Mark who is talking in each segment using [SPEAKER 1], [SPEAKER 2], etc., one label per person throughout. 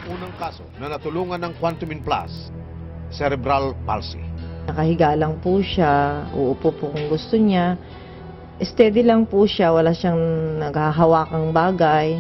[SPEAKER 1] unang kaso na natulungan ng Quantumin Plus, cerebral palsy.
[SPEAKER 2] Nakahiga lang po siya, uupo po kung gusto niya. Steady lang po siya, wala siyang naghahawakang bagay.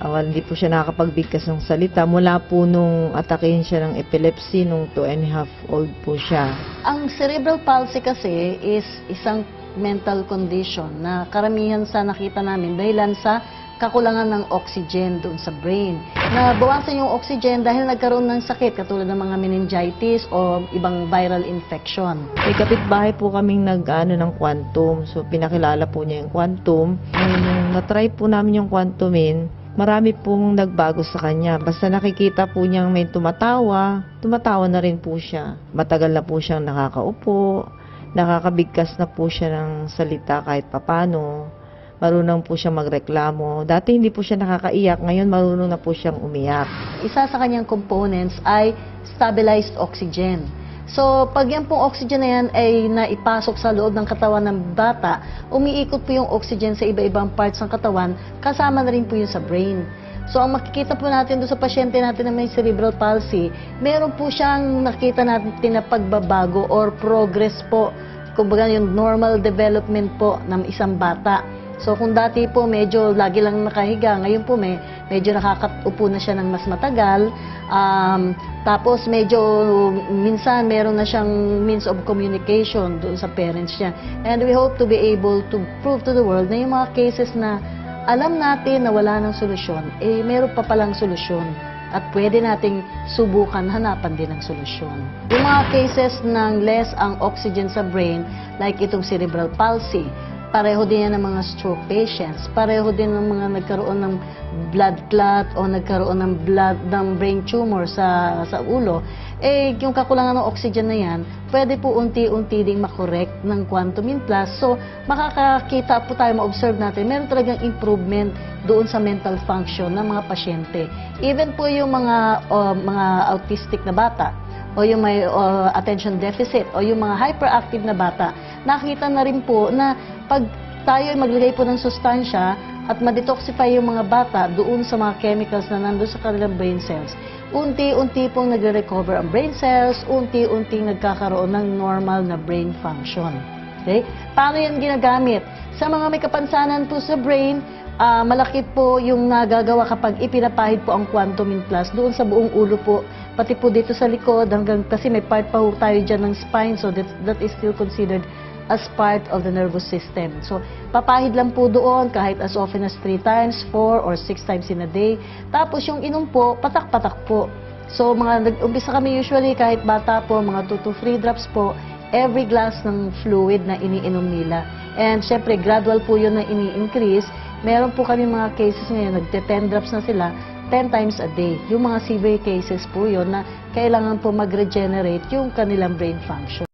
[SPEAKER 2] Hindi po siya nakakapagbigkas ng salita. Mula po nung atakihin siya ng epilepsy, nung 2.5 old po siya.
[SPEAKER 3] Ang cerebral palsy kasi is isang mental condition na karamihan sa nakita namin dahilan sa kakulangan ng oxygen doon sa brain. Nabawasan yung oxygen dahil nagkaroon ng sakit katulad ng mga meningitis o ibang viral infection.
[SPEAKER 2] May kapitbahay po kaming ng quantum. So, pinakilala po niya yung quantum. Nung na-try po namin yung quantumin, marami pong nagbago sa kanya. Basta nakikita po niyang may tumatawa na rin po siya. Matagal na po siyang nakakaupo, nakakabigkas na po siya ng salita kahit papano. Marunong po siyang magreklamo. Dati hindi po siya nakakaiyak, ngayon marunong na po siyang umiyak.
[SPEAKER 3] Isa sa kanyang components ay stabilized oxygen. So, pag yan pong oxygen na yan ay naipasok sa loob ng katawan ng bata, umiikot po yung oxygen sa iba-ibang parts ng katawan, kasama na rin po yun sa brain. So, ang makikita po natin doon sa pasyente natin na may cerebral palsy, meron po siyang nakita natin na pagbabago or progress po, kumbaga yung normal development po ng isang bata. So, kung dati po medyo lagi lang nakahiga, ngayon po medyo nakakaupo na siya ng mas matagal. Tapos medyo minsan meron na siyang means of communication doon sa parents niya. And we hope to be able to prove to the world na yung mga cases na alam natin na wala ng solusyon, meron pa palang solusyon. At pwede nating subukan hanapan din ng solusyon. Yung mga cases ng less ang oxygen sa brain, like itong cerebral palsy, pareho din yan ng mga stroke patients, pareho din ng mga nagkaroon ng blood clot o nagkaroon ng brain tumor sa ulo, yung kakulangan ng oxygen na yan, pwede po unti-unti ding makorek ng Quantumin Plus. So, makakakita po tayo, ma-observe natin, meron talagang improvement doon sa mental function ng mga pasyente. Even po yung mga autistic na bata, o yung may attention deficit, o yung mga hyperactive na bata, nakita na rin po na pag tayo ay maglagay po ng sustansya at ma-detoxify yung mga bata doon sa mga chemicals na nandun sa kanilang brain cells, unti-unti pong nagre-recover ang brain cells, unti-unti nagkakaroon ng normal na brain function. Okay? Paano yan ginagamit? Sa mga may kapansanan po sa brain, malaki po yung nagagawa kapag ipinapahid po ang Quantumin Plus doon sa buong ulo po, pati po dito sa likod, hanggang kasi may part pa po tayo dyan ng spine, so that is still considered as part of the nervous system. So, papahid lang po doon kahit as often as 3 times, 4 or 6 times in a day. Tapos yung inom po, patak-patak po. So, nag-umpisa kami usually kahit bata po, mga 2 to 3 drops po, every glass ng fluid na iniinom nila. And syempre, gradual po yun na ini-increase. Meron po kami mga cases ngayon, nagte-10 drops na sila, 10 times a day. Yung mga severe cases po yun na kailangan po mag-regenerate yung kanilang brain function.